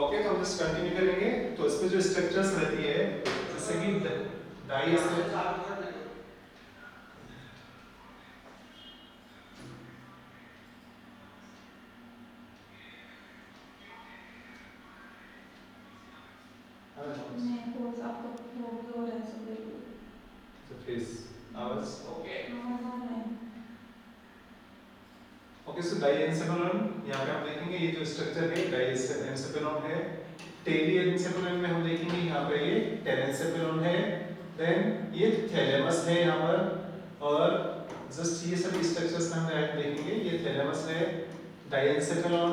Okay, तो हम just continue करेंगे। तो इसमें जो स्ट्रक्चर्स रहती है जैसे कि डाई मैं कोर्स आपका वो भी हो रहा है सब बिल्कुल फेस आवाज ओके। आवाज आ रहा है। ओके, सो डाइएंसेफेलॉन यहाँ पे हम देखेंगे ये जो स्ट्रक्चर है डाइएंसेफेलॉन है। टेलिएंसेफेलॉन में हम देखेंगे यहाँ पे ये टेलेंसेफेलॉन है। देन ये थैलेमस है यहाँ पर, और जस्ट ये सभी स्ट्रक्चर्स हम देखेंगे। ये थैलेमस है, डाइएंसेफेलॉन,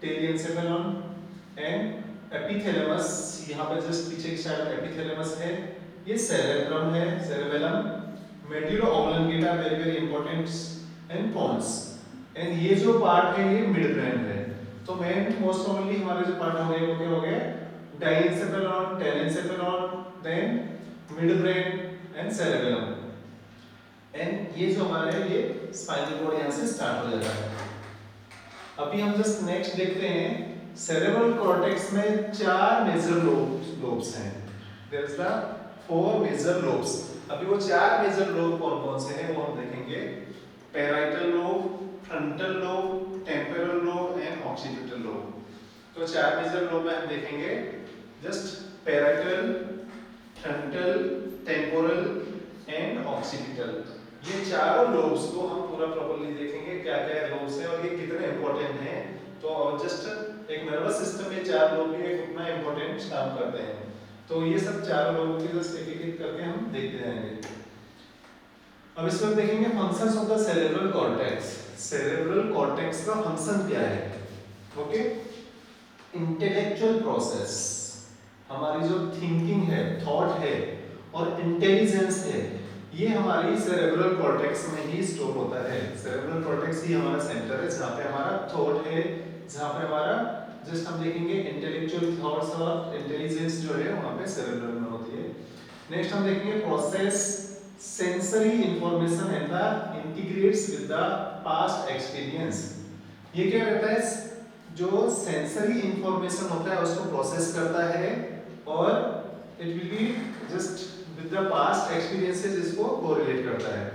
टेलिएंसेफेलॉन एंड एपिथैलेमस। यहाँ पे जस्ट पीछे की साइड में एपिथैलेमस है। ये सेरेब्रम है, cerebellum, medulla oblongata very very important and pons. And ये जो पार्ट है ये मिड ब्रेन है। तो मेन मोस्ट कॉमनली हमारे जो पार्ट हो गए वो क्या हो गए, diencephalon, telencephalon, then midbrain and cerebellum. And ये जो हमारा है ये स्पाइनल कॉर्ड यहाँ से स्टार्ट हो जाता है। अभी हम जस्ट नेक्स्ट देखते हैं। सेरेब्रल कॉर्टेक्स में 4 मेजर लोब्स हैं। There is the 4 major lobes. अभी वो 4 मेजर लोब कौन कौन से हैं वो हम देखेंगे। Parietal lobe, frontal lobe, temporal lobe and occipital lobe. तो 4 मेजर लोब में हम देखेंगे just parietal, frontal, temporal and occipital. ये चारों लोब्स को हम पूरा प्रॉपर्ली देखेंगे क्या क्या लोब्स हैं और ये कितने इंपॉर्टेंट हैं। तो जस्ट एक नर्वस सिस्टम में 4 लोब भी कितना इंपॉर्टेंट काम करते हैं। तो ये सब चारों लोगों की जस्ट एक-एक करके हम देखते जाएंगे। अब इस वक्त देखेंगे functions of the cerebral cortex. Cerebral cortex का फंक्शन क्या है? ओके, इंटेलेक्चुअल प्रोसेस, हमारी जो थिंकिंग है, थॉट है और इंटेलिजेंस है, ये हमारी सेरेब्रल कॉर्टेक्स में ही स्टोर होता है। सेरेब्रल कॉर्टेक्स ही हमारा सेंटर है जहाँ पे हमारा थॉट है, जहाँ पे हमारा जस्ट हम देखेंगे इंटेलेक्चुअल थॉट्स और इंटेलिजेंस जो है वहाँ पे सेरेब्रल में होती है। नेक्स्ट हम देखेंगे process sensory information and the integrates with the past experience. ये क्या रहता है, जो सेंसरी इंफॉर्मेशन होता है उसको प्रोसेस करता है और it will be just with the past experiences इसको कोरिलेट करता है।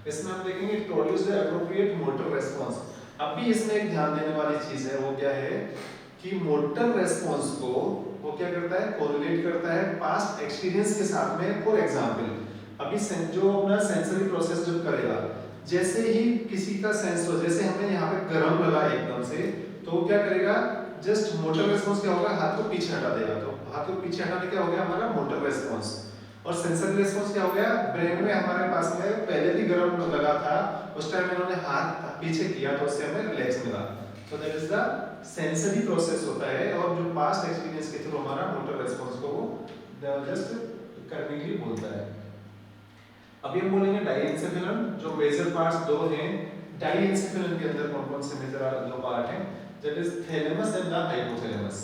इसमें हम देखेंगे it produce the appropriate motor response. अब भी इसमें एक ध्यान देने वाली चीज है वो क्या है कि मोटर रिस्पांस को वो क्या करता है, कोरिलेट करता है पास्ट एक्सपीरियंस के साथ में। फॉर एग्जांपल अभी जो अपना सेंसरी प्रोसेस जब करेगा, जैसे ही किसी का सेंस हो, जैसे हमें यहाँ पे गर्म लगा एकदम से, तो वो क्या करेगा, जस्ट मोटर रिस्पांस क्या होगा, हाथ को पीछे हटा देगा। तो हाथ को पीछे हटाने क्या हो गया हमारा मोटर रिस्पांस। और सेंसरी रिस्पांस क्या हो गया, ब्रेन में हमारे पास में पहले भी गर्म लगा था, उस टाइम इन्होंने हाथ पीछे किया तो उससे हमें रिलैक्स मिला। So that is the sensory process होता है और जो पास्ट एक्सपीरियंस के थ्रू हमारा मोटर रिस्पांस को वो जस्ट करने के लिए बोलता है। अभी हम बोलेंगे डाइएंसेफेलॉन, जो मेजर पार्ट्स दो हैं। डाइएंसेफेलॉन के अंदर कौन-कौन से मेजर दो पार्ट हैं, that is thalamus and the hypothalamus.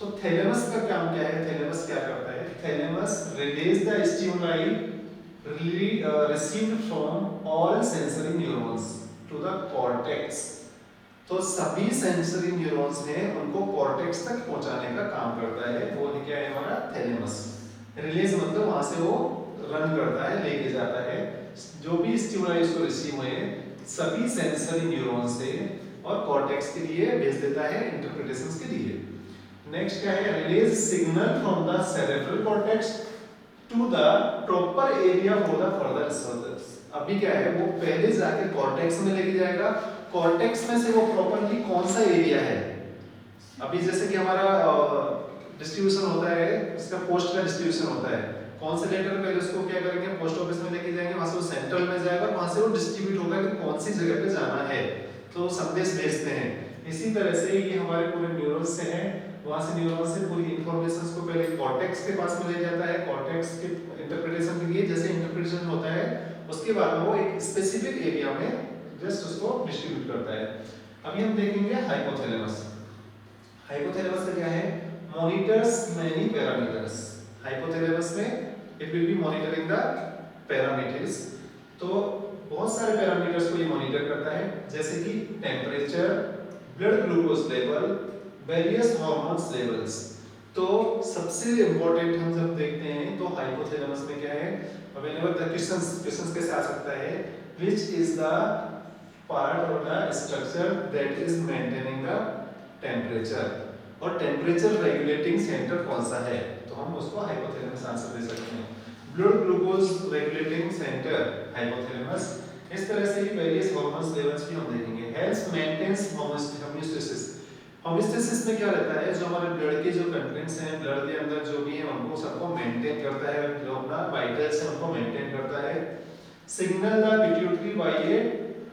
तो थैलेमस का काम क्या है, थैलेमस क्या करता है, thalamus release the stimuli received from all sensory neurons to the cortex. तो सभी सेंसरी न्यूरॉन्स हैं उनको कॉर्टेक्स तक पहुंचाने का काम करता है, वो क्या है हमारा थैलेमस। रिलीज मतलब वहां से वो रन करता है, लेके जाता है जो भी स्टिमुलाई उसको रिसीव हुए सभी सेंसरी न्यूरॉन से और कॉर्टेक्स के लिए भेज देता है इंटरप्रिटेशंस के लिए। नेक्स्ट क्या है, release signal from the cerebral cortex to the proper area for the further research. अभी क्या है, वो पहले जाके कॉर्टेक्स में लेके जाएगा, कॉर्टेक्स में से वो प्रॉपर्ली कौन सा एरिया है। अभी जैसे कि हमारा डिस्ट्रीब्यूशन होता है, इसका पोस्ट का डिस्ट्रीब्यूशन होता है, कौन से लेटर पहले उसको क्या करेंगे, पोस्ट ऑफिस में लेके जाएंगे, वहां से वो सेंट्रल में जाएगा, वहां से वो डिस्ट्रीब्यूट होगा कि कौन सी जगह पे जाना है, तो संदेश भेजते हैं। इसी तरह से ये हमारे पूरे न्यूरॉन्स से हैं, वहां से न्यूरॉन से पूरी इंफॉर्मेशंस को पहले कॉर्टेक्स के पास में ले जाता है, कॉर्टेक्स के इंटरप्रिटेशन के लिए जैसे इंटरप्रिटेशन होता है उसके बाद में वो एक स्पेसिफिक एरिया में जस्ट उसको डिस्ट्रीब्यूट करता है। अभी हम देखेंगे हाइपोथैलेमस। हाइपोथैलेमस का क्या है, मॉनिटर्स मेनी पैरामीटर्स। हाइपोथैलेमस में it will B monitoring the parameters. तो बहुत सारे पैरामीटर्स को ये मॉनिटर करता है, जैसे कि temperature, blood glucose level, various hormones levels. तो सबसे इंपॉर्टेंट हम जब देखते हैं तो हाइपोथैलेमस में क्या है, अवेलेबल द क्वेश्चंस कैसे आ सकता है, व्हिच इज द पार्ट और the structure that is maintaining the temperature, और टेम्परेचर रेगुलेटिंग सेंटर कौन सा है, तो हम उसको हाइपोथैलेमस आंसर दे सकते हैं। Blood glucose regulating centre hypothalamus. इस तरह से ही वेरियस हार्मोन्स लेवल्स भी हम देखेंगे। Health maintains homeostasis. होमोस्टेसिस में क्या रहता है, जो हमारे ब्लड के जो कंटेंट्स हैं ब्लड के अंदर जो भी है उनको सबको मेंटेन करता है, जो अपना वाइटल्स है उनको मेंटेन करता है। Signal the pituitary by a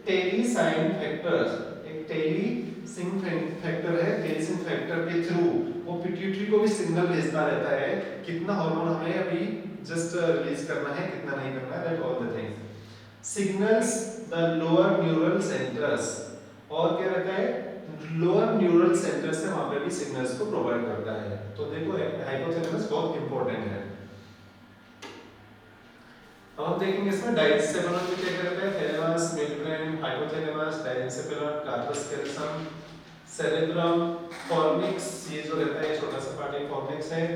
टेलिसाइन फैक्टर, एक टेलिसिन फैक्टर है, टेलिसिन फैक्टर के थ्रू वो पिट्यूटरी को भी सिग्नल भेजता रहता है कितना हार्मोन हमें अभी जस्ट रिलीज करना है, कितना नहीं करना है, that all the things. Signals the lower neural centres, और क्या रहता है, लोअर न्यूरल सेंटर से वहां पे भी सिग्नल्स को प्रोवाइड करता है। तो देखो हाइपोथैलेमस बहुत इंपॉर्टेंट है। अब हम देखेंगे इसमें डायस्टेफेलॉन में क्या करता है, thalamus, midbrain, hypothalamus, diencephalon, corpus callosum, cerebrum, fornix, ये जो रहता है छोटा सा पार्ट फॉर्निक्स है।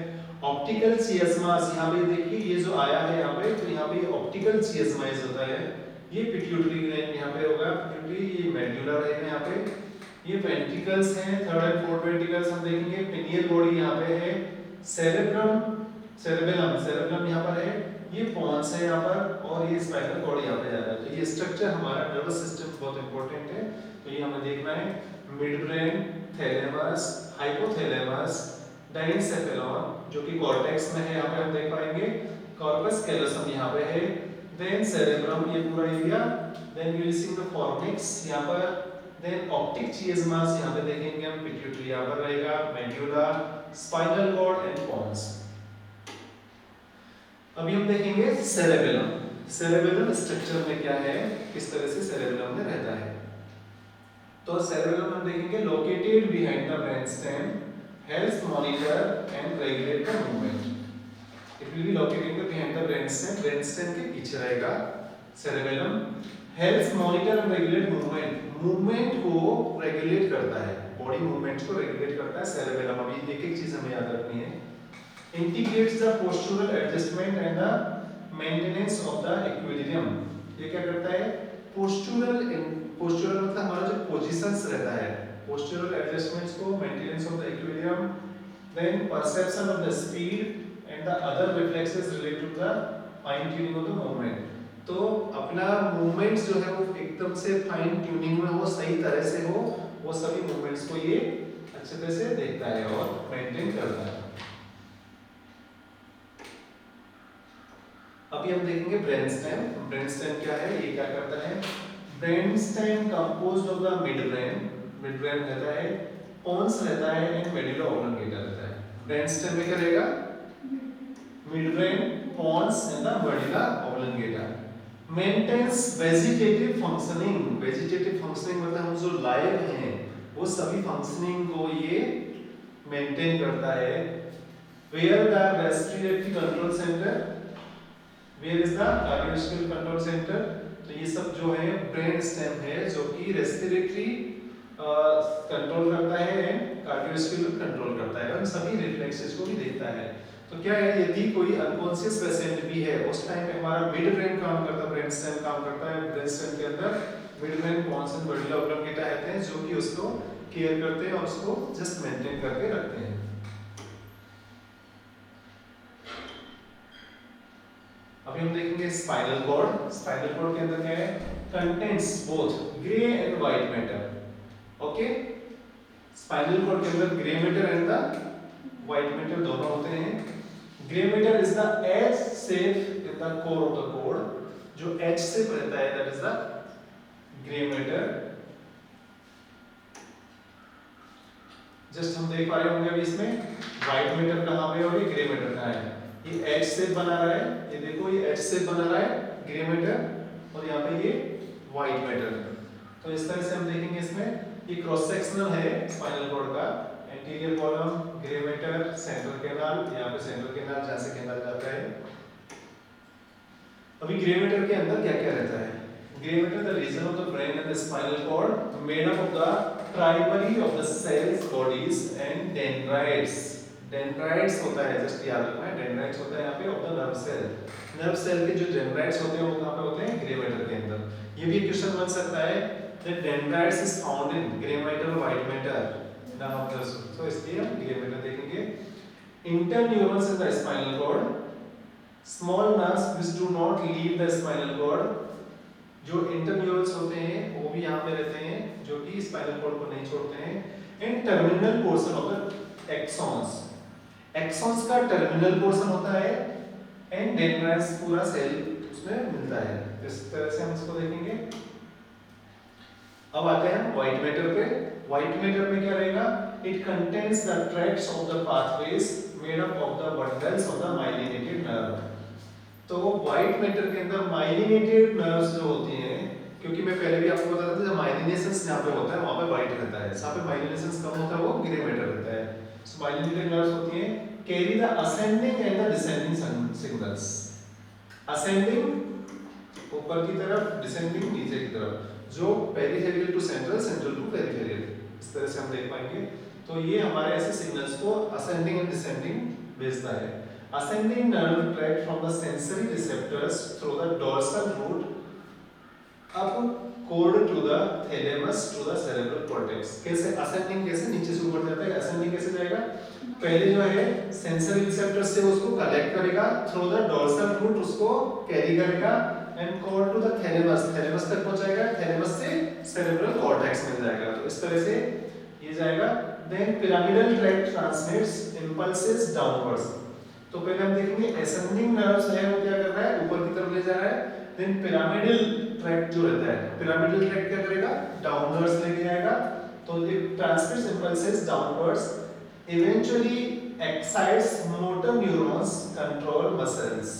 ऑप्टिकल चिasmas, यहाँ पे देखिए ये जो आया है यहाँ पे, तो यहाँ पे ऑप्टिकल चिasmas होता है, ये पिट्यूटरी ग्लैंड यहाँ पे होगा, पिट्यूटरी ये मेडुलर है यहाँ पे, ये वेंट्रिकल्स हैं, थर्ड एंड फोर्थ वेंट्रिकल्स हम देखेंगे, पिनियल बॉडी यहाँ पे है, सेरेब्रम, सेरेबेलम यहाँ पर है, ये पॉन्स है यहाँ पर, और ये स्पाइनल कॉर्ड यहाँ पे जा रहा है। तो ये स्ट्रक्चर हमारा नर्वस सिस्टम बहुत इंपॉर्टेंट है, तो ये हमें देखना है। मिडब्रेन, थैलेमस, हाइपोथैलेमस, डायस्टेफेलॉन जो कि कॉर्टेक्स में है, यहाँ पे हम देख पाएंगे, कॉर्पस कैलोसम यहाँ पे है, देन सेरेब्रम ये पूरा area, then you will see the fornix यहाँ पर, देन ऑप्टिक चिasmas यहाँ पे देखेंगे हम, पिट्यूटरी यहाँ पर रहेगा, medulla, spinal cord and pons. अभी हम देखेंगे सेरेबेलम। सेरेबेलम स्ट्रक्चर में क्या है, किस तरह से सेरेबेलम में रहता है। तो सेरेबेलम हम देखेंगे, located behind the brainstem, helps monitor and regulate the movement. It will be located behind the brainstem, brainstem के पीछे रहेगा cerebellum. Helps monitor and regulate movement, movement को रेगुलेट करता है, बॉडी मूवमेंट्स को रेगुलेट करता है सेरेबेलम। अभी एक एक चीज हमें याद रखनी है। Integrates the postural adjustment and the maintenance of the equilibrium, ये क्या करता है, postural मतलब हमारा जो पोजीशंस रहता है, postural adjustments को, maintenance of the equilibrium, then perception of the speed and the other reflexes related to the fine tuning of the movement। तो अपना मूवमेंट्स जो है वो एकदम से फाइन ट्यूनिंग में हो, सही तरह से हो, वो सभी मूवमेंट्स को ये अच्छे तरह से देखता है और मेंटेन करता है। अभी हम देखेंगे ब्रेनस्टेम। ब्रेनस्टेम क्या है, ये क्या करता है, brainstem composed of the midbrain, midbrain रहता है, पोन्स रहता है एंड मेडुला ऑब्लोंगेटा रहता है। ब्रेनस्टेम में क्या रहेगा, midbrain, pons and the medulla oblongata. Maintains vegetative functioning, vegetative functioning मतलब हम जो लाइव हैं वो सभी फंक्शनिंग को ये मेंटेन करता है। Where the respiratory control centre, Where is the cardiovascular control center? तो ये सब जो है ब्रेन स्टेम है जो कि रेस्पिरेटरी कंट्रोल करता है एंड कार्डियोवैस्कुलर कंट्रोल करता है, और सभी रिफ्लेक्सेस को भी देखता है। तो क्या है, यदि कोई अनकॉन्शियस पेशेंट भी है उस टाइम पे हमारा मिड ब्रेन काम करता है, ब्रेन स्टेम काम करता है, ब्रेन स्टेम के अंदर mid brain, pons and medulla oblongata रहते हैं जो कि उसको केयर करते हैं और उसको जस्ट मेंटेन करके रखते हैं। अभी हम देखेंगे स्पाइनल कॉर्ड। स्पाइनल कॉर्ड के अंदर क्या है, contents both grey and white matter. Okay, spinal cord के अंदर grey matter and the white matter दोनों होते हैं। Grey matter is the H shape in the core of the cord, जो एज शेप रहता है that is the grey matter. Just हम देख पा रहे होंगे अभी इसमें व्हाइट मैटर कहां पे है और ये ग्रे मैटर कहां है। ये एच शेप बना रहा है, ये देखो ये एच शेप बना रहा है ग्रे मैटर, और यहाँ पे ये व्हाइट मैटर। तो इस तरह से हम देखेंगे इसमें ये क्रॉस सेक्शनल है स्पाइनल कॉर्ड का, anterior column, grey matter, central canal, यहाँ पे सेंट्रल कैनाल जहाँ से कैनाल जाता है। अभी ग्रे मैटर के अंदर क्या क्या रहता है, Gray matter, the region of the brain and the spinal cord made up of the primary of the cells, bodies and dendrites. Dendrites होता है, जस्ट याद रखना है, dendrites होता है यहाँ पे of the nerve cell. Nerve cell के जो dendrites होते हैं वो कहाँ पे होते हैं? Gray matter के अंदर. ये भी क्वेश्चन बन सकता है that dendrites is found in gray matter or white matter. None of those. So इसलिए हम gray matter देखेंगे. Interneurons in the spinal cord, small nerves which do not leave the spinal cord. जो इंटरन्यूरल्स होते हैं वो भी यहाँ पे रहते हैं जो कि स्पाइनल कॉर्ड को नहीं छोड़ते हैं. And terminal portion of the axons, axons का टर्मिनल पोर्शन होता है एंड डेंड्राइट्स पूरा सेल उसमें मिलता है. इस तरह से हम इसको देखेंगे. अब आते हैं व्हाइट मैटर पे. व्हाइट मैटर में क्या रहेगा? It contains the tracts of the pathways made up of the bundles of the myelinated nerve. तो व्हाइट मैटर के अंदर माइलिनेटेड नर्व्स जो होती हैं, क्योंकि मैं पहले भी आपको बताया था जब माइलिनेशंस जहाँ पे होता है वहाँ पे व्हाइट रहता है, जहाँ पे माइलिनेशंस कम होता है वो ग्रे मैटर रहता है. सो माइलिनेटेड नर्व्स होती हैं carry the ascending and the descending signals. Ascending ऊपर की तरफ, डिसेंडिंग नीचे की तरफ. जो peripheral to central, central to peripheral, इस तरह से हम देख पाएंगे. तो ये हमारे ऐसे सिग्नल्स को असेंडिंग एंड डिसेंडिंग भेजता है. Ascending nerve tract from the sensory receptors through the dorsal root upward to the thalamus to the cerebral cortex. कैसे ascending, कैसे नीचे से ऊपर जाता है? ascending कैसे जाएगा? पहले जो है sensory receptors से उसको कलेक्ट करेगा, through the dorsal root उसको कैरी करेगा and cord to the thalamus, thalamus तक पहुंचाएगा, thalamus से cerebral cortex में जाएगा. तो इस तरह से ये जाएगा. Then pyramidal tract transmits impulses downwards. तो पहले हम देखेंगे असेंडिंग नर्व्स है वो क्या कर रहा है? ऊपर की तरफ ले जा रहा है. देन पिरामिडल ट्रैक्ट जो रहता है, पिरामिडल ट्रैक्ट क्या करेगा? डाउनवर्ड्स लेके जाएगा. तो it transmits impulses downwards, eventually excites motor neurons control muscles.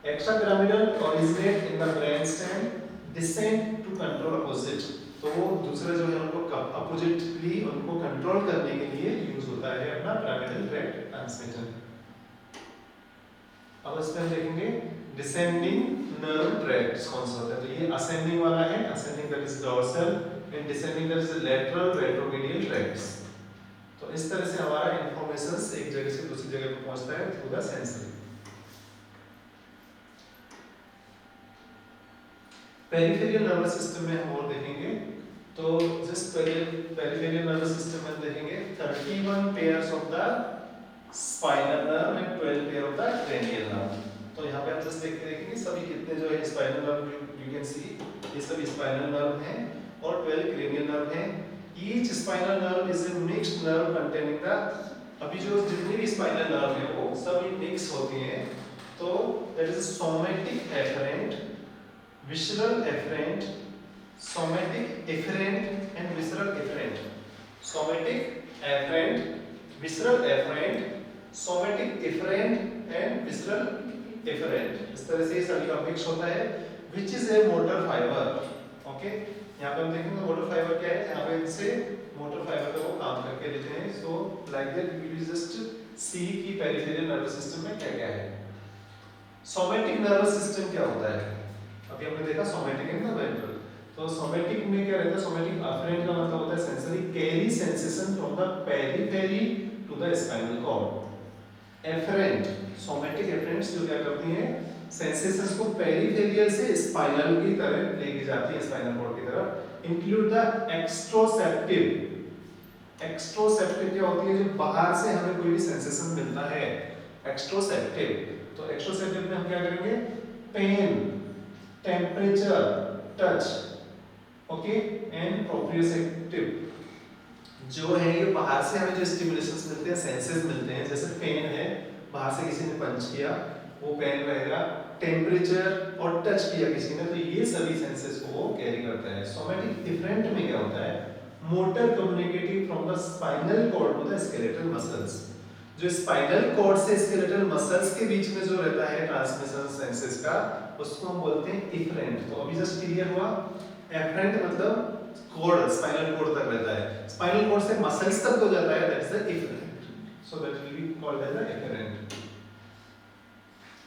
Extra pyramidal originate in the brain stem, descend to control opposite. तो वो दूसरे जो है उनको अपोजिटली उनको कंट्रोल करने के लिए यूज होता है अपना पिरामिडल ट्रैक्ट ट्रांसमिटर. अब इसमें हम देखेंगे डिसेंडिंग नर्व ट्रैक्ट्स कौन सा होता है. तो ये असेंडिंग वाला है, ascending that is dorsal and descending that is lateral retromedial tracts. तो इस तरह से हमारा इंफॉर्मेशंस एक जगह से दूसरी जगह पे पहुंचता है through the sensory. Peripheral nervous system में हम और देखेंगे. तो जिस पेरिफेरल नर्वस सिस्टम में देखेंगे 31 pairs of the spinal nerve and 12 pair of the cranial nerve. तो यहाँ पे हम जस्ट देखेंगे सभी कितने जो है spinal nerve you can see ये सभी स्पाइनल नर्व हैं और 12 क्रेनियल नर्व हैं. Each spinal nerve is a mixed nerve containing the, अभी जो जितने भी स्पाइनल नर्व हैं वो सभी मिक्स होती हैं. तो that is somatic efferent, visceral efferent, somatic efferent and visceral efferent. Somatic efferent, visceral efferent, somatic efferent and visceral efferent. इस तरह से ये सभी का मिक्स होता है. which is a motor fiber. Okay, यहाँ पे हम देखेंगे मोटर फाइबर क्या है. यहाँ पे इनसे मोटर फाइबर का वो काम करके लेते हैं. So like that we will just see कि पेरिफेरल नर्वस सिस्टम में क्या क्या है. सोमैटिक नर्वस सिस्टम क्या होता है? अभी हमने देखा सोमैटिक एंड वेंट्रल. तो सोमैटिक में क्या रहता है? सोमैटिक अफरेंट का मतलब होता है sensory carry sensation from the periphery to the spinal cord. Efferent, somatic efferents जो क्या करती हैं सेंसेशंस को पेरिफेरियल से स्पाइनल की तरफ लेके जाती है, स्पाइनल कॉर्ड की तरफ. Include the एक्सट्रोसेप्टिव. एक्सट्रोसेप्टिव क्या होती है? जो बाहर से हमें कोई भी सेंसेशन मिलता है, एक्सट्रोसेप्टिव. तो एक्सट्रोसेप्टिव में हम क्या करेंगे? Pain, temperature, touch, okay, and proprioceptive. जो है ये बाहर से हमें जो स्टिमुलेशंस मिलते हैं, सेंसेस मिलते हैं. जैसे पेन है, बाहर से किसी ने पंच किया वो पेन रहेगा. टेम्परेचर और टच किया किसी ने, तो ये सभी सेंसेस को वो कैरी करता है. सोमैटिक डिफरेंट में क्या होता है? Motor communicating from the spinal cord to the skeletal muscles. जो स्पाइनल कॉर्ड से स्केलेटल मसल्स के बीच में जो रहता है ट्रांसमिशन सेंसेस का, उसको हम बोलते हैं इफरेंट. तो अभी जस्ट क्लियर हुआ. एफरेंट मतलब कॉर्ड, स्पाइनल कॉर्ड तक रहता है. स्पाइनल कॉर्ड से मसल्स तक हो जाता है, that is the efferent. So that will be called as the efferent.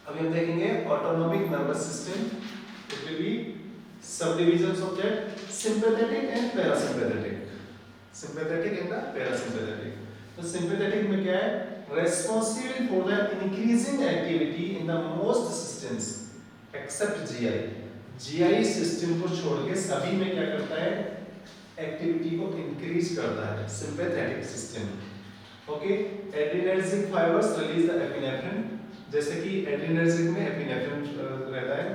अभी हम देखेंगे autonomic nervous system. It will be subdivisions of that sympathetic and parasympathetic, sympathetic and the parasympathetic. तो sympathetic में क्या है, responsible for the increasing activity in the most systems except GI. GI system को छोड़ के सभी में क्या करता है, एक्टिविटी को इंक्रीज करता है, sympathetic system. Okay, adrenergic fibres release the epinephrine, जैसे कि एड्रिनर्जिक में एपिनेफ्रिन रहता है.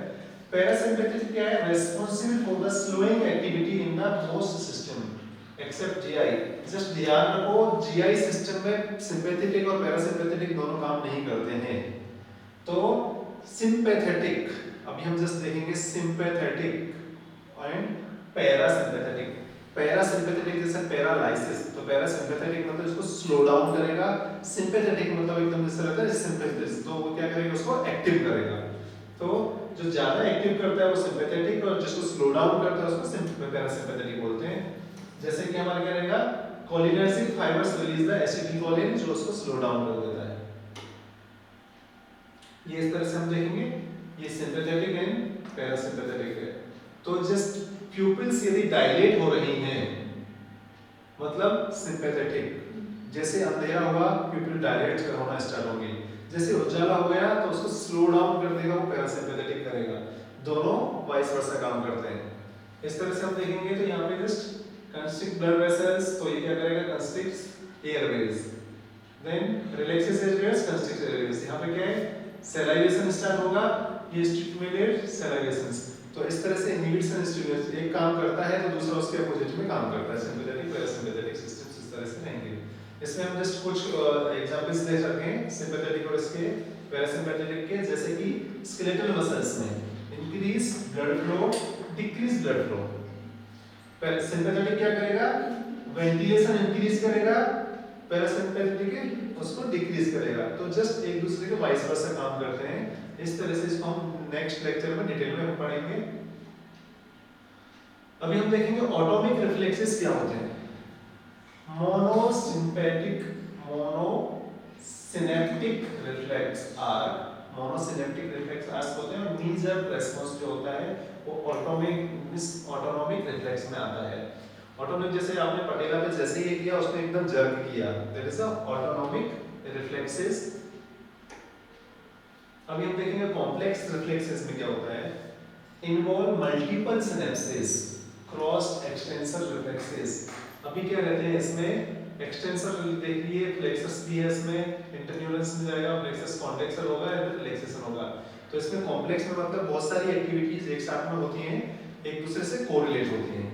पैरासिम्पैथेटिक क्या है, responsible for the slowing activity in the most system except GI. Just ध्यान रखो, जीआई सिस्टम में सिंपैथेटिक और पैरासिम्पैथेटिक दोनों काम नहीं करते हैं. तो सिंपैथेटिक, अभी हम जस्ट देखेंगे सिंपैथेटिक एंड पैरासिम्पैथेटिक. पैरासिम्पैथेटिक जैसे पैरालाइसिस, तो पैरासिम्पैथेटिक मतलब इसको स्लो डाउन करेगा, सिंपैथेटिक मतलब एकदम जैसे रहता है सिंपैथेटिक, तो वो क्या करेगा, उसको एक्टिव करेगा. तो जो ज्यादा एक्टिव करता है वो सिंपैथेटिक, और जिसको स्लो डाउन करता है उसको पैरासिम्पैथेटिक बोलते हैं. जैसे कि हमारा क्या रहेगा, cholinergic fibres release the acetylcholine, जो उसको स्लो डाउन कर देता है. ये इस तरह से हम देखेंगे, ये सिंपैथेटिक एंड पैरासिम्पैथेटिक है. तो जस्ट प्यूपिल्स यदि डायलेट हो रही हैं मतलब सिंपैथेटिक, जैसे अंधेरा हुआ प्यूपिल डायलेट होना स्टार्ट होंगे, जैसे उजाला हो गया तो उसको स्लो डाउन कर देगा, वो पैरासिम्पैथेटिक करेगा. दोनों वाइस वर्सा काम करते हैं. इस तरह से हम देखेंगे. तो यहाँ पे जस्ट कंस्ट्रिक्ट ब्लड वेसल्स, तो ये क्या करेगा, constricts airways. Then relaxes airways, constricts airways. यहाँ पे क्या है, सैलाइवेशन स्टार्ट होगा, ये स्टिमुलेट सैलाइवेशंस. तो इस तरह से इनहिबिट्स एंड स्टिमुलेट्स, एक काम करता है तो दूसरा उसके अपोजिट में काम करता है. सिंपैथेटिक पैरासिम्पैथेटिक सिस्टम्स इस तरह से रहेंगे. इसमें हम जस्ट कुछ एग्जांपल्स दे सकते हैं सिंपैथेटिक और इसके पैरासिम्पैथेटिक के, जैसे कि स्केलेटल मसल्स में increase blood flow, decrease blood flow. Sympathetic क्या करेगा, वेंटिलेशन इंक्रीज करेगा, पैरासिम्पैथेटिक उसको डिक्रीज करेगा. तो जस्ट एक दूसरे के वाइस वर्सा काम करते हैं. इस तरह से इसको हम नेक्स्ट लेक्चर में डिटेल में हम पढ़ेंगे. अभी हम देखेंगे ऑटोमिक रिफ्लेक्सेस क्या होते हैं. Monosympathetic, monosynaptic reflex are, monosynaptic reflex are होते हैं, और नी जर्क रेस्पॉन्स जो होता है वो ऑटोनोमिक रिफ्लेक्स में आता है. ऑटोनोमिक जैसे आपने पटेला पे जैसे ही किया उसने एकदम जर्क किया, that is a autonomic reflexes. अभी हम देखेंगे कॉम्प्लेक्स रिफ्लेक्सेस में क्या होता है. Involve multiple synapses, cross extensor reflexes. अभी क्या रहते हैं इसमें, एक्सटेंसर देखिए, फ्लेक्सस भी है इसमें, इंटरन्यूरल्स में जाएगा, फ्लेक्सस कॉन्ट्रैक्शन होगा या फिर रिलैक्सेशन होगा. तो इसमें कॉम्प्लेक्स में मतलब बहुत सारी एक्टिविटीज एक साथ में होती हैं, एक दूसरे से कोरिलेट होती हैं,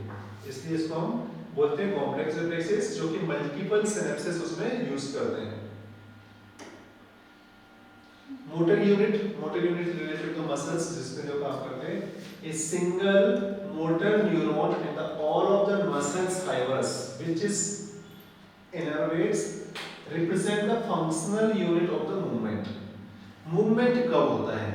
इसलिए इसको हम बोलते हैं कॉम्प्लेक्स रिफ्लेक्सेस, जो कि मल्टीपल सिनेप्सेस उसमें यूज करते हैं. Motor unit related to muscles, जिसमें जो काम करते हैं, a single motor neuron in the all of the muscles fibers which is innervates represent the functional unit of the movement. Movement कब होता है,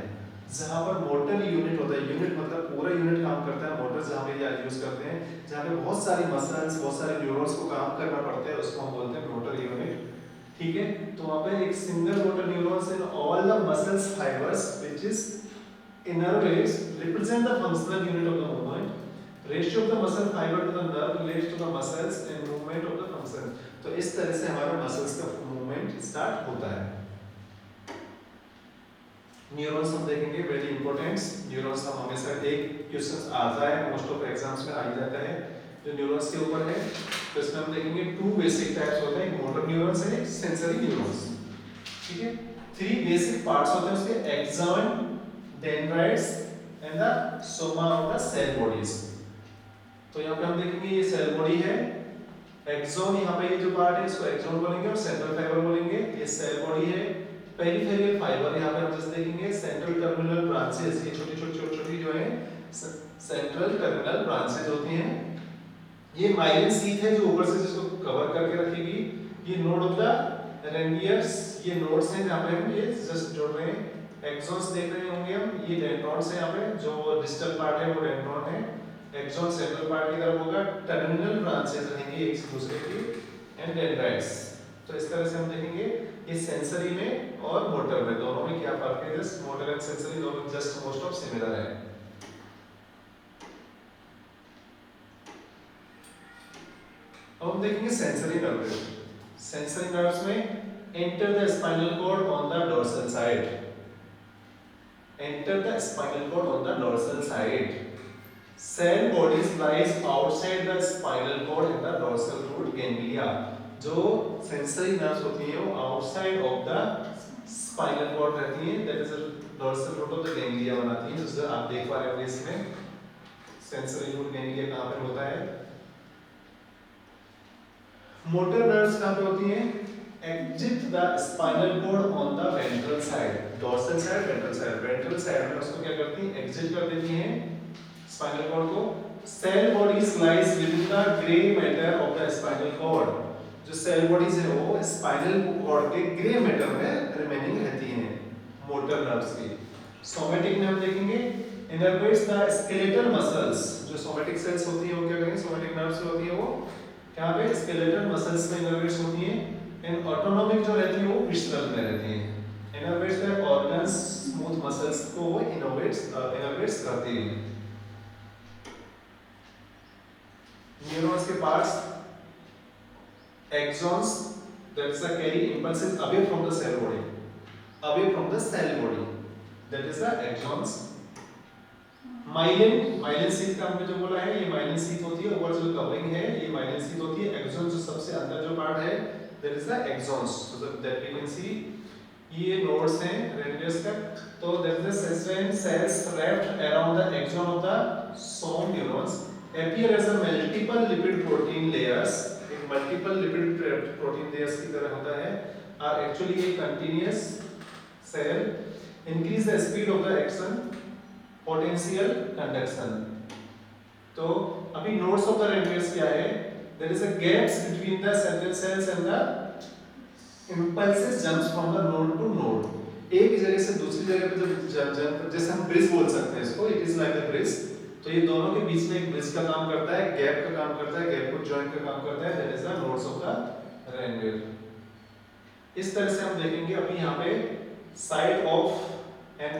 जहां पर मोटर यूनिट होता है. यूनिट मतलब पूरा यूनिट काम करता है. मोटर जहां पे यूज करते हैं, जहां पे बहुत सारी मसल्स, बहुत सारे न्यूरॉन्स को काम करना पड़ता है, उसको हम बोलते हैं मोटर यूनिट. ठीक है, तो वहां पे एक single motor neurons in all the muscles fibers which is innervates represent the functional unit of the movement. Ratio of the muscle fiber to the nerve relates to the muscles and movement of the function. तो इस तरह से हमारा muscles का movement start होता है. Neurons हम देखेंगे, वेरी इंपॉर्टेंट. न्यूरॉन्स हम हमेशा एक क्वेश्चन आता है, मोस्ट ऑफ एग्जाम्स में आ जाता है जो न्यूरॉन्स के ऊपर है. तो इसमें हम देखेंगे टू बेसिक टाइप्स होते हैं, एक मोटर न्यूरॉन्स है, एक सेंसरी न्यूरॉन्स. ठीक है, थ्री बेसिक पार्ट्स होते हैं उसके, axon, dendrites and the soma of the cell bodies. तो यहाँ पे हम देखेंगे ये सेल बॉडी है, एक्सॉन, यहाँ पे ये जो पार्ट है इसको एक्सॉन बोलेंगे और सेंट्रल फाइबर बोलेंगे. ये सेल बॉडी है. पेरिफेरल फाइबर यहाँ पे हम जस्ट देखेंगे, सेंट्रल टर्मिनल ब्रांचेस, ये छोटी जो है सेंट्रल टर्मिनल ब्रांचेस होती हैं. ये माइलिन शीथ है जो ऊपर से जिसको कवर करके रखेगी. ये नोड ऑफ द रेडियस, ये नोड्स हैं जहाँ पे हम ये जस्ट जोड़ रहे हैं. एक्सॉन्स देख रहे होंगे हम, ये डेंड्रॉन्स है, यहाँ पे जो डिस्टल पार्ट है वो डेंड्रॉन है. एक्सॉन सेंट्रल पार्ट की तरफ होगा, टर्मिनल ब्रांचेस रहेंगी एक दूसरे की, एंड डेंड्राइट्स. तो इस तरह से हम देखेंगे ये सेंसरी में और मोटर में, दोनों में क्या फर्क है. जस्ट मोटर एंड सेंसरी दोनों जस्ट मोस्ट ऑफ सिमिलर है. अब हम देखेंगे सेंसरी नर्व। सेंसरी नर्व्स में enter the spinal cord on the dorsal side, enter the spinal cord on the dorsal side, cell bodies lies outside the spinal cord in the dorsal root ganglia. जो sensory nerves होती हैं वो outside of the spinal cord रहती हैं, that is dorsal root of the ganglia बनाती हैं, जिसे आप देख पा रहे होंगे इसमें सेंसरी रूट गैंग्लिया कहां पर होता है। मोटर नर्व्स कहां पे होती हैं, exit the spinal cord on the ventral side, dorsal side ventral side, ventral side में उसको क्या करती हैं, एग्जिट कर देती हैं स्पाइनल कॉर्ड को। Cell bodies lies with the grey matter of the spinal cord, जो सेल बॉडीज है वो स्पाइनल कॉर्ड के ग्रे मैटर में रिमेनिंग रहती हैं मोटर नर्व्स की। सोमैटिक में हम देखेंगे इनर्वेट्स द स्केलेटल मसल्स, जो सोमैटिक सेल्स होती हैं वो क्या करेंगे, सोमैटिक नर्व्स होती है वो यहाँ पे स्केलेटल मसल्स में इनर्वेट्स होती हैं, एंड ऑटोनोमिक जो रहती है वो विस्रल में रहती हैं। Innervates the organs smooth muscles को वो इनर्वेट्स करती हैं। न्यूरॉन्स के parts axons, that is the carry impulses away from the cell body, away from the cell body, that is the axons। Myelin sheath का हमने जो बोला है, ये माइलिन शीथ होती है, ऊपर जो कवरिंग है ये माइलिन शीथ होती है। एक्सॉन जो सबसे अंदर जो पार्ट है that is the axons, so that we can see ये नोड्स हैं रेडियस का, तो दैट इज द सेस्ट्रेन cells wrapped around the axon of the some neurons appear as a multiple lipid protein layers, एक multiple lipid protein layers की तरह होता है, are actually a continuous cell increase the speed of the action potential conduction. तो अभी nodes of the radius क्या है, there is a gaps between the central cells and the impulses jumps from the node to node, एक जगह से दूसरी जगह पे जब जैसे हम ब्रिज बोल सकते हैं इसको, it is like a bridge, तो ये दोनों के बीच में एक ब्रिज का काम करता है, गैप का काम करता है, गैप को जॉइन का काम करता है, that is the nodes of the radial. इस तरह से हम देखेंगे अभी यहाँ पे side of an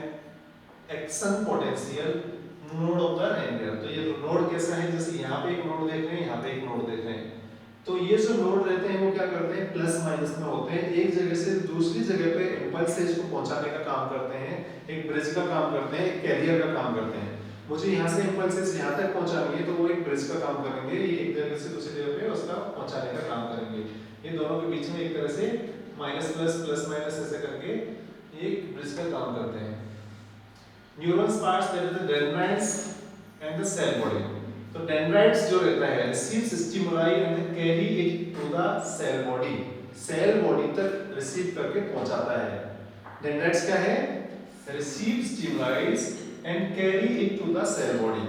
action potential node of the radial. तो ये नोड कैसा है, जैसे यहाँ पे एक नोड देख रहे हैं, यहाँ पे एक नोड देख रहे हैं, तो ये जो नोड रहते हैं वो क्या करते हैं, प्लस माइनस में होते हैं, एक जगह से दूसरी जगह पे इंपल्सेस को पहुंचाने का काम करते हैं, एक ब्रिज का काम करते हैं, एक कैरियर का काम करते हैं। मुझे यहाँ से इंपल्सेस यहाँ तक पहुंचानी है तो वो एक ब्रिज का काम करेंगे, ये एक जगह से दूसरी जगह पे उसका पहुंचाने का काम करेंगे। ये दोनों के बीच में एक तरह से माइनस प्लस प्लस माइनस ऐसे करके एक ब्रिज का काम करते हैं। Neurons parts that is the dendrites and the cell body. तो डेंड्राइट्स जो रहता है receives stimuli and carry it to the cell body, cell body तक रिसीव करके पहुंचाता है। डेंड्राइट्स क्या है, receive stimulise and carry it to the cell body.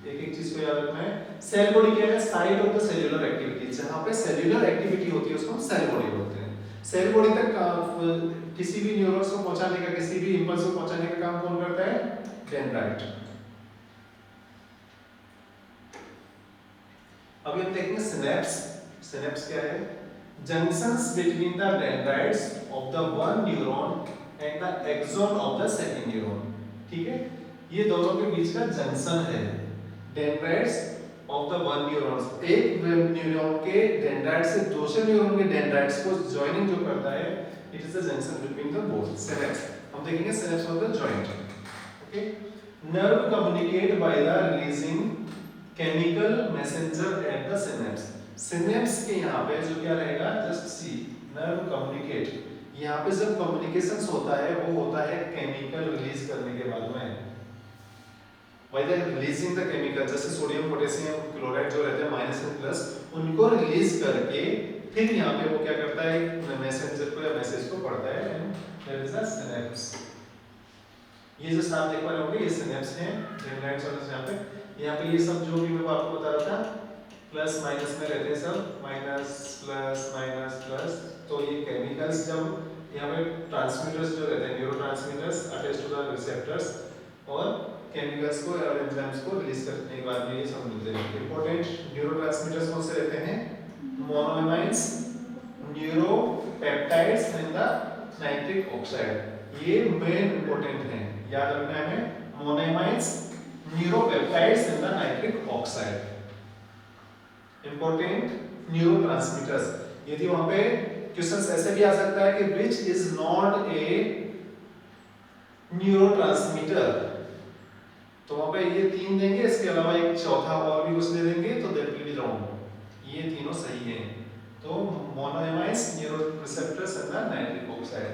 एक एक चीज को याद रखना है, सेल बॉडी क्या है, site of the cellular activity, जहां पे सेल्यूलर एक्टिविटी होती है उसको हम सेल बॉडी बोलते हैं। सेल बॉडी तक किसी भी न्यूरॉन्स को पहुंचाने का, किसी भी इंपल्स को पहुंचाने का काम कौन करता है, डेंड्राइट। अभी हम देखेंगे सिनेप्स। सिनेप्स क्या है, junctions between the dendrites of the one neuron and the axon of the second neuron. ठीक है, ये दोनों के बीच का जंक्शन है, dendrites of the one neurons, एक न्यूरॉन के डेंड्राइट से दूसरे न्यूरॉन के डेंड्राइट्स को जॉइनिंग जो करता है, it is the junction between the both synapse. हम देखेंगे synapse of the joint. Okay, nerve communicate by the releasing chemical messenger at the synapse. Synapse के यहाँ पे जो क्या रहेगा, जस्ट सी नर्व कम्युनिकेट, यहाँ पे जब कम्युनिकेशंस होता है वो होता है केमिकल रिलीज करने के बाद में, by the releasing the chemical, जैसे सोडियम पोटेशियम क्लोराइड जो रहते हैं माइनस एंड प्लस, उनको रिलीज करके फिर यहाँ पे वो क्या करता है, मैसेंजर को या मैसेज को पढ़ता है, and there is a synapse. ये जो आप देख पा रहे होंगे ये सिनेप्स हैं, डेंड्राइट्स और यहाँ पे ये सब जो भी मैं आपको बता रहा था प्लस माइनस में रहते हैं सब, माइनस प्लस माइनस प्लस, तो ये केमिकल्स जब यहाँ पे ट्रांसमीटर्स जो रहते हैं, neurotransmitters attach to the receptors, और केमिकल्स को और एंजाइम्स को रिलीज करने के बाद में ये सब मिलते हैं। इंपॉर्टेंट न्यूरो ट्रांसमीटर्स कौन से रहते हैं, monoamines, neuropeptides and the nitric oxide, ये मेन इंपॉर्टेंट हैं, याद रखना है हमें, monoamines, neuropeptides and the nitric oxide. Important neurotransmitters. यदि वहां पे क्वेश्चंस ऐसे भी आ सकता है कि which is not a neurotransmitter, तो वहां पे ये 3 देंगे, इसके अलावा एक चौथा और भी कुछ दे देंगे, तो दैट विल बी रॉन्ग। ये तीनों सही हैं। तो monoamines neuroreceptors and the nitric oxide.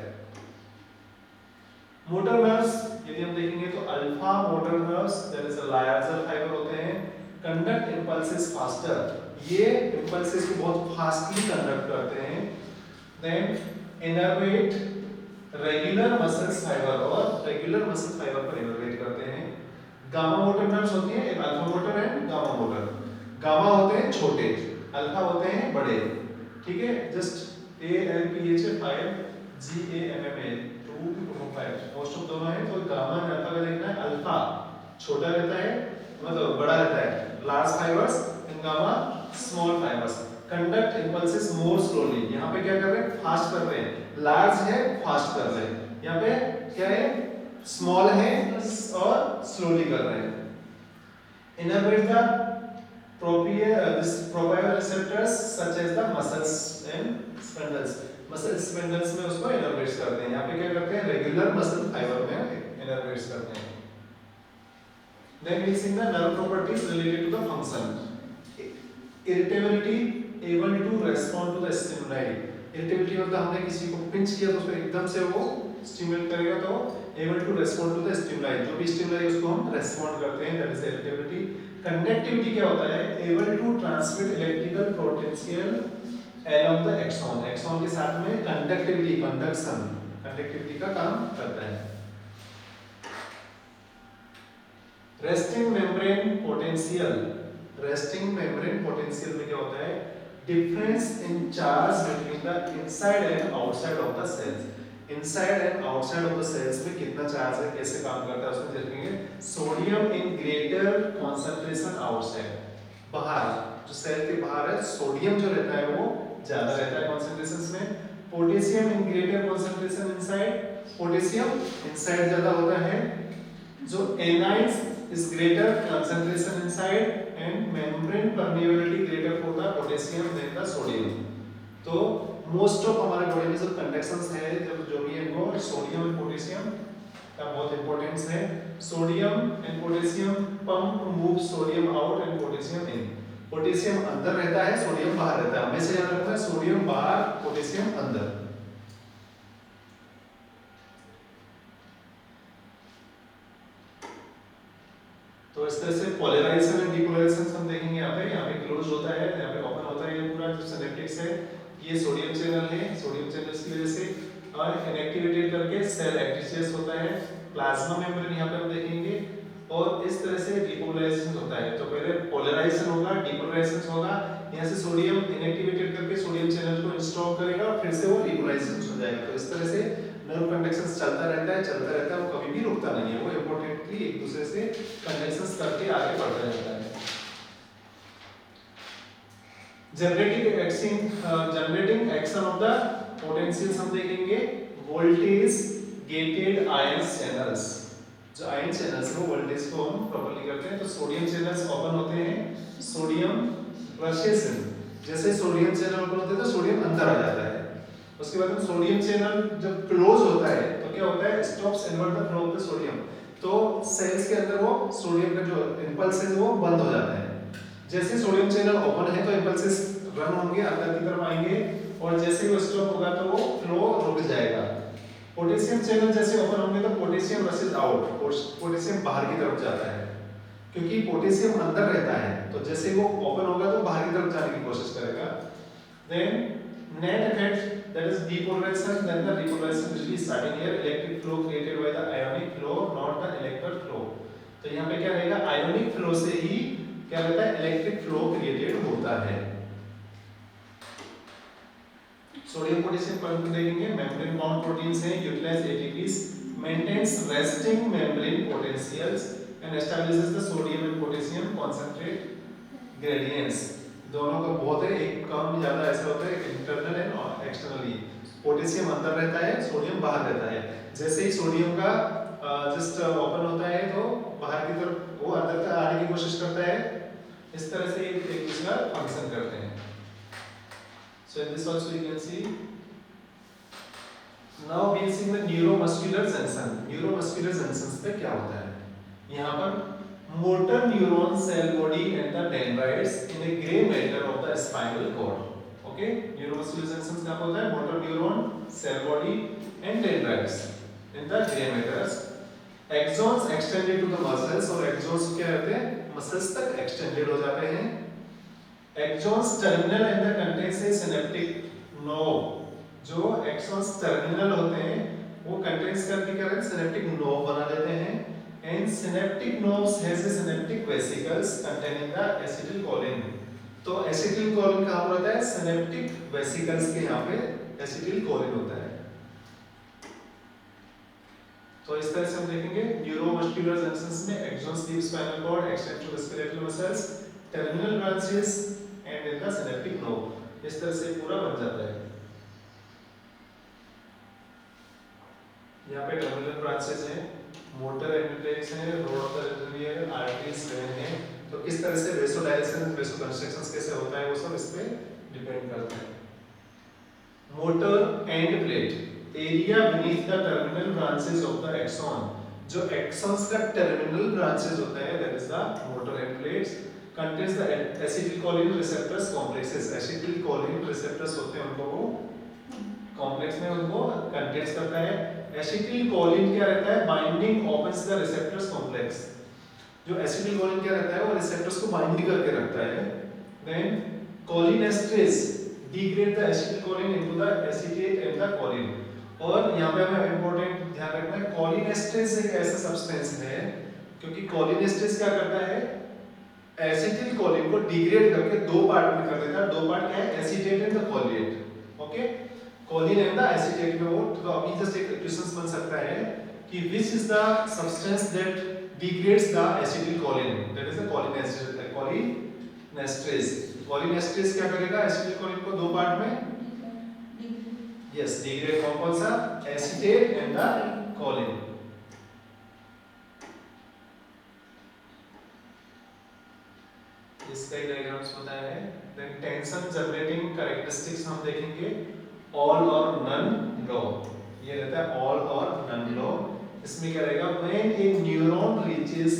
Motor nerves यदि हम देखेंगे तो alpha motor nerves that is a larger fiber होते हैं, कंडक्ट इंपल्सेस फास्टर, ये इंपल्सेस को बहुत फास्टली कंडक्ट करते हैं। Then innervate regular muscles fiber, और रेगुलर मसल फाइबर पर इनर्वेट करते हैं। गामा मोटर नर्व्स होती है, एक alpha motor and gamma motor. Gamma होते हैं छोटे, अल्फा होते हैं बड़े, ठीक है। Just A L P H A 5 G A M M A 2 5 most of दोनों है। तो गामा एंड अल्फा का देखना है, अल्फा छोटा रहता है, मतलब बड़ा रहता है, large fibres, and gamma small fibres. Conduct impulses more slowly, यहाँ पे क्या कर रहे हैं, फास्ट कर रहे हैं। लार्ज है, फास्ट कर रहे हैं। यहाँ पे क्या है, स्मॉल है और स्लोली कर रहे हैं। Innervate the proprioceptors such as the muscles and spindles, muscle spindles में उसको इनर्वेट्स करते हैं। यहाँ पे क्या करते हैं, रेगुलर मसल फाइबर में इनर्वेट्स करते हैं। Then we see the nerve properties related to the function. Irritability, able to respond to the stimuli. Irritability मतलब हमने किसी को पिंच किया तो उसको एकदम से वो स्टिमुलेट करेगा, तो able to respond to the stimuli, जो भी स्टिमुलाई उसको हम रेस्पॉन्ड करते हैं, that is irritability. Conductivity क्या होता है, able to transmit electrical potential along the axon, axon के साथ में कंडक्टिविटी, कंडक्टिविटी का काम करता है। Resting membrane potential, resting membrane potential में क्या होता है, difference in charge between the inside and outside of the cells. Inside and outside of the cells में कितना चार्ज है, कैसे काम करता है, उसमें देखेंगे। सोडियम इन ग्रेटर कंसंट्रेशन आउटसाइड, बाहर जो सेल के बाहर है, सोडियम जो रहता है वो ज्यादा रहता है कंसंट्रेशंस में। Potassium in greater concentration inside, potassium inside ज्यादा होता है। जो anions is greater concentration inside and membrane permeability greater for the potassium than the sodium। तो मोस्ट ऑफ हमारे बॉडी में जो कंडक्शंस है, जब जो भी है वो सोडियम एंड पोटेशियम का बहुत इंपॉर्टेंस है। Sodium and potassium pump move sodium out and potassium in. Potassium अंदर रहता है, सोडियम बाहर रहता है, हमेशा याद रखना है, सोडियम बाहर, पोटेशियम अंदर। तो इस तरह से पोलराइजेशन एंड डिपोलराइजेशन हम देखेंगे। यहाँ पे क्लोज होता है, यहाँ पे ओपन होता है, ये पूरा जो सिनेप्टिक्स है, ये सोडियम चैनल है, सोडियम चैनल्स की वजह से, और इनएक्टिवेटेड करके सेल एक्टिशियस होता है। प्लाज्मा मेम्ब्रेन यहाँ पे हम देखेंगे, और इस तरह से डिपोलराइजेशन होता है। तो पहले पोलराइजेशन होगा, डिपोलराइजेशन होगा, यहाँ से सोडियम इनएक्टिवेटेड करके सोडियम चैनल को इंस्टॉल करेगा, और फिर से वो डिपोलराइजेशन हो जाएगा। तो इस तरह से नर्व कंडक्शन चलता रहता है, वो कभी भी रुकता नहीं है, वो इंपॉर्टेंटली एक दूसरे से कंडक्शंस करके आगे बढ़ता रहता है। Generating action of the potentials हम देखेंगे। वोल्टेज गेटेड आयन चैनल्स, जो आयन चैनल्स है वो वोल्टेज को हम प्रॉपर्ली करते हैं। तो सोडियम चैनल्स ओपन होते हैं, सोडियम रशेस इन, जैसे सोडियम चैनल ओपन होते हैं तो सोडियम अंदर आ जाता है। उसके बाद में सोडियम चैनल जब क्लोज होता है तो क्या होता है, stops invert the flow of the sodium. तो सेल्स के अंदर वो सोडियम का जो इंपल्स है वो बंद हो जाता है। जैसे सोडियम चैनल ओपन है तो इंपल्सेस रन होंगे, अंदर की तरफ आएंगे, और जैसे वो स्टॉप होगा तो वो फ्लो रुक जाएगा। पोटेशियम चैनल जैसे ओपन होंगे तो पोटेशियम रशेस आउट, पोटेशियम बाहर की तरफ जाता है, क्योंकि पोटेशियम अंदर रहता है, तो जैसे वो ओपन होगा तो बाहर की तरफ जाने की कोशिश करेगा। Then net effect, that is depolarization, then the depolarization will be starting here, electric flow created by the ionic flow, not the electric flow। तो यहाँ पे क्या रहेगा, ionic flow से ही क्या रहता है, इलेक्ट्रिक फ्लो क्रिएटेड होता है। सोडियम पोटेशियम पर देखेंगे, मेम्ब्रेन बाउंड प्रोटीन्स हैं, utilise ATPase, maintains resting membrane potentials and establishes the sodium and potassium concentrate gradients. दोनों का बहुत है, एक कम ज्यादा ऐसा होता है, इंटरनल एंड एक्सटर्नली। पोटेशियम अंदर रहता है, सोडियम बाहर रहता है। जैसे ही सोडियम का जस्ट ओपन होता है तो बाहर की तरफ वो अंदर तक आने की कोशिश करता है। इस तरह से एक दूसरा फंक्शन करते हैं। So in this also you can see. Now we'll see the neuromuscular junction. Neuromuscular junctions पे क्या होता है? यहाँ पर motor neuron cell body and the dendrites in a gray matter of the spinal cord. Okay? Neuromuscular junctions क्या होता है? Motor neuron cell body and dendrites in the gray matters. Axons extended to the muscles और axons क्या रहते हैं? Muscles तक extended हो जाते हैं. Axons terminal and the contains a synaptic knob. जो axons terminal होते हैं वो contains करके क्या रहते हैं? Synaptic knob बना देते हैं. And synaptic knobs has a synaptic vesicles containing the acetylcholine. तो acetylcholine कहाँ पर होता है? Synaptic vesicles के यहाँ पे acetylcholine होता है. तो इस तरह से हम देखेंगे न्यूरोमस्कुलर जंक्शंस में axons leave spinal cord extend to the skeletal muscles, terminal branches and in the synaptic knob. इस तरह से पूरा बन जाता है. यहाँ पे टर्मिनल ब्रांचेस हैं, मोटर एंडोटेल्स हैं, रोड ऑफ द रेट्रोवियर, आर्टरीज हैं. तो किस तरह से वेसोडाइलेशन, वेसोकंस्ट्रक्शंस कैसे होता है वो सब इस पे डिपेंड करता है. Motor end plate area beneath the terminal branches of the axon. जो एक्सॉन्स का टर्मिनल ब्रांचेस होता है that is the motor end plates contains the acetylcholine receptors complexes. Acetylcholine receptors होते हैं उनको वो कॉम्प्लेक्स में उनको कंटेन्स करता है. एसिटिलकोलिन क्या रहता है? Binding opens the receptors complex. जो एसिटिलकोलिन क्या रहता है वो रिसेप्टर्स को बाइंड करके रखता है. Then cholinesterase degrade the acetylcholine into the acetate and the choline. और यहाँ पे हमें इंपॉर्टेंट ध्यान रखना है कोलिनेस्ट्रेज एक ऐसा सब्सटेंस है क्योंकि कोलिनेस्ट्रेज क्या करता है? एसिटिलकोलिन को डिग्रेड करके दो पार्ट में कर देता है. दो पार्ट क्या है? एसीटेट एंड द कोलिएट. Okay, choline and the acetate में वो. तो अभी जस्ट एक क्वेश्चन बन सकता है कि which is the substance that degrades the acetylcholine? That is the cholinesterase. Cholinesterase क्या करेगा? एसिटिलकोलिन को दो पार्ट में yes degrade. कौन सा? Acetate and the choline. इसका डायग्राम्स बताया है. देन टेंशन जनरेटिंग कैरेक्टरिस्टिक्स हम देखेंगे. ऑल और नन लॉ. ये रहता है ऑल और नन लॉ. इसमें क्या रहेगा? When A neuron reaches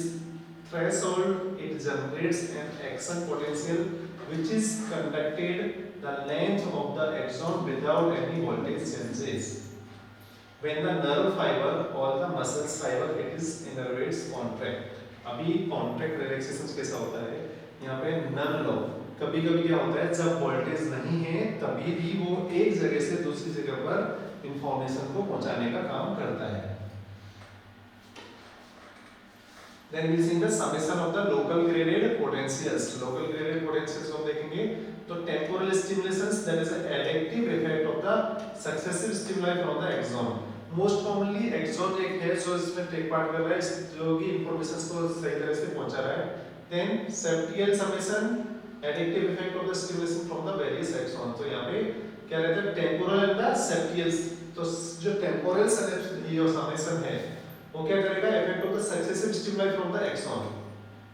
threshold it generates an action potential which is conducted the length of the axon without any voltage changes. When the nerve fiber or the muscle fiber it is innervates contract. अभी contract relaxation कैसा होता है? यहाँ पे none law. कभी-कभी क्या होता है जब वोल्टेज नहीं है तभी भी वो एक जगह से दूसरी जगह पर इंफॉर्मेशन को पहुंचाने का काम करता है. Then we see the summation of the local graded potentials. Local graded potentials हम देखेंगे. तो temporal stimulations that is an additive effect of the successive stimuli from the axon. Most commonly axon एक है जो इसमें take part कर रहा है जो कि informations को सही तरह से पहुंचा रहा है. Then septal summation additive effect of the stimulation from the various axon. तो यहाँ पे क्या रहता है? temporal and the septal. तो जो temporal summation है वो क्या करेगा? Effect of the successive stimuli from the axon.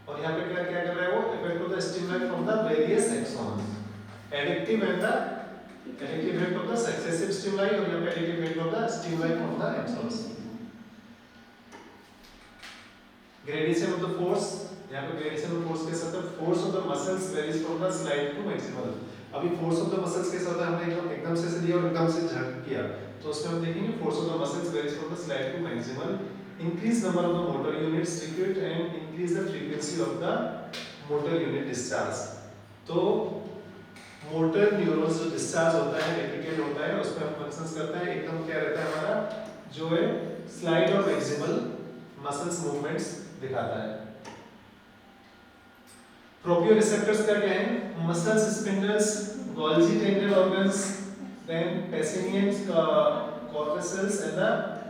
और यहाँ पे क्या क्या कर रहा है वो? Effect of the stimuli from the various exons. Addictive and the addictive effect of the successive stimuli और यहाँ पे addictive effect of the stimuli from the exons. Gradation of the force. यहाँ पे ग्रेडिएशन ऑफ फोर्स कैसा होता है? Force of the muscles varies from the slide to maximal. अभी force of the muscles कैसा होता है? हमने एकदम से लिया और एकदम से झटक किया. तो उसमें हम देखेंगे force of the muscles varies from the slide to maximal. Increase number of the motor units secrete and increase the frequency of the motor unit discharge. तो मोटर न्यूरॉन्स जो डिस्चार्ज होता है रेप्लिकेट होता है उसमें फंक्शंस करता है. एकदम क्या रहता है हमारा जो है स्लाइड और मैक्सिमल मसल्स मूवमेंट्स दिखाता है. प्रोप्रियोरिसेप्टर्स का क्या है? Muscles, spindles, Golgi tendon organs, then pacinians, corpuscles and the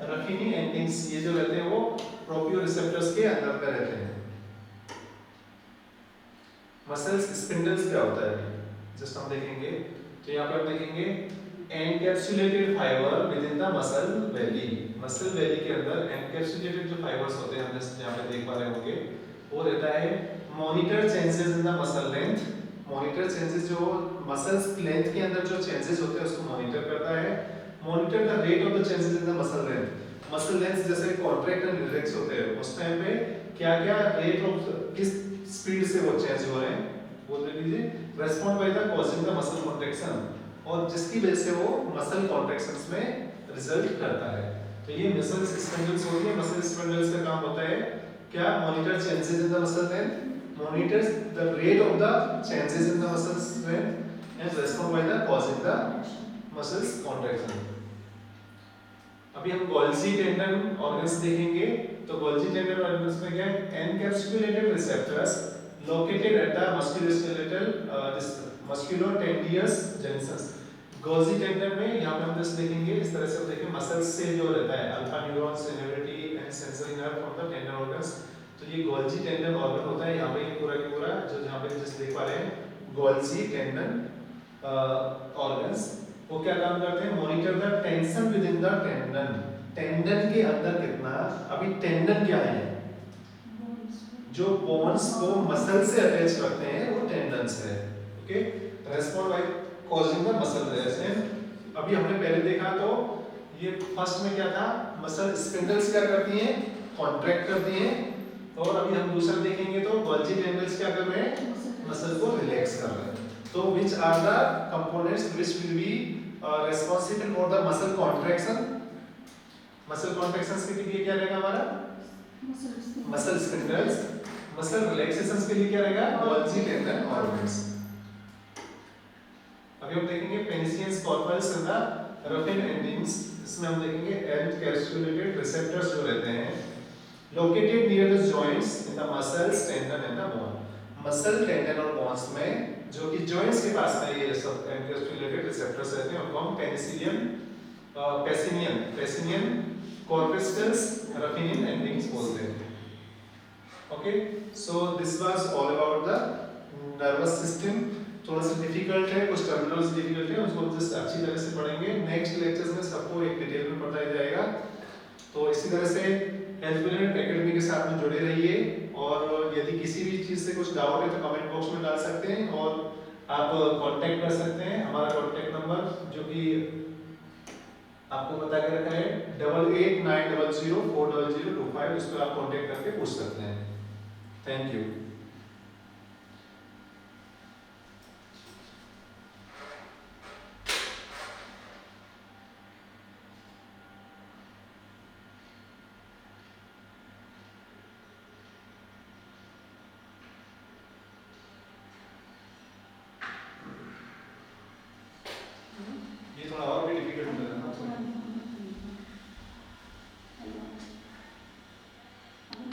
Ruffini endings. ये जो रहते हैं वो प्रोप्रियोरिसेप्टर्स के अंदर पे रहते हैं. मसल्स, स्पिंडल्स क्या होता है जस्ट हम देखेंगे. तो यहाँ पे हम देखेंगे encapsulated fibre with in the muscle valley. Muscle valley के अंदर एनकैप्सुलेटेड जो फाइबर्स होते हैं हम जस्ट यहाँ पे देख पा रहे होंगे वो रहता है monitor changes in the muscle length. Monitor changes जो मसल्स लेंथ के अंदर जो चेंजेस होते हैं उसको मॉनिटर करता है। Monitor the rate of the changes in the muscle length. Muscle length जैसे कॉन्ट्रैक्ट एंड रिलैक्स होते हैं उस टाइम पे क्या क्या रेट ऑफ किस स्पीड से वो चेंज हो रहे हैं वो देख लीजिए। Respond by the causing the muscle contraction, और जिसकी वजह से वो मसल कॉन्ट्रैक्शंस में रिजल्ट करता है। तो ये मसल स्पैंडल्स होती है। मसल स्पैंडल्स का काम होता है क्या, monitor changes in the muscle length, monitors the rate of the changes in the muscle strength and respond by the causing the muscles contraction। अभी हम गोल्जी टेंडन ऑर्गन्स देखेंगे। तो गोल्जी टेंडन ऑर्गन्स में क्या है, encapsulated receptors located at the musculoskeletal this musculotendinous junctions. Golgi tendon में यहाँ पे हम जस्ट देखेंगे इस तरह से देखें मसल्स से जो रहता है alpha neurons inhibitory and sensory nerve from the tendon organs. तो ये गोल्जी टेंडन ऑर्गन होता है। यहाँ पे ये पूरा के पूरा जो यहाँ पे जस्ट देख पा रहे हैं गोल्जी टेंडन ऑर्गन्स वो क्या काम करते हैं, monitor the tension with in the tendon. Tendon के अंदर कितना, अभी टेंडन क्या है, जो बोन्स को मसल से अटैच करते हैं वो टेंडन्स है। Okay, respond by causing the muscle reaction. अभी हमने पहले देखा तो ये फर्स्ट में क्या था, मसल स्पिंडल्स क्या करती हैं, कॉन्ट्रैक्ट करती हैं। और अभी हम दूसरा देखेंगे तो गोल्जी टेंडन्स क्या कर रहे हैं, मसल को रिलैक्स कर रहे हैं। तो which are the components which will be responsible for the muscle contraction? muscle contractions के लिए क्या रहेगा हमारा, muscle spindles। muscle relaxations के लिए क्या रहेगा, Golgi tendon organs। अभी हम देखेंगे पेनिसियंस कॉर्पस एंड द रफिन एंडिंग्स। इसमें हम देखेंगे एनकैप्सुलेटेड रिसेप्टर्स जो रहते हैं located near the joints in the muscles, tendon and the bone। Muscle tendon और बोन्स में जो कि जॉइंट्स के पास में ये सब एनकैप्सुलेटेड रिसेप्टर्स रहते हैं उनको हम पेसिनियन कॉर्पस्कल्स रफिनिन एंडिंग्स बोलते हैं। Okay, so this was all about the nervous system. थोड़ा सा डिफिकल्ट है, कुछ टर्मिनल्स डिफिकल्ट है, उसको जस्ट अच्छी तरह से पढ़ेंगे। नेक्स्ट लेक्चर्स में सबको एक डिटेल में बताया जाएगा। तो इसी तरह से हेल्थ ब्रिलियंट एकेडमी के साथ में जुड़े रहिए, और यदि किसी भी चीज़ से कुछ डाउट है तो कमेंट बॉक्स में डाल सकते हैं, और आप कांटेक्ट कर सकते हैं। हमारा कांटेक्ट नंबर जो कि आपको बता के रखा है 8890040025, उस पर आप कांटेक्ट करके पूछ सकते हैं। Thank you. ये थोड़ा और भी डिफिकल्ट है।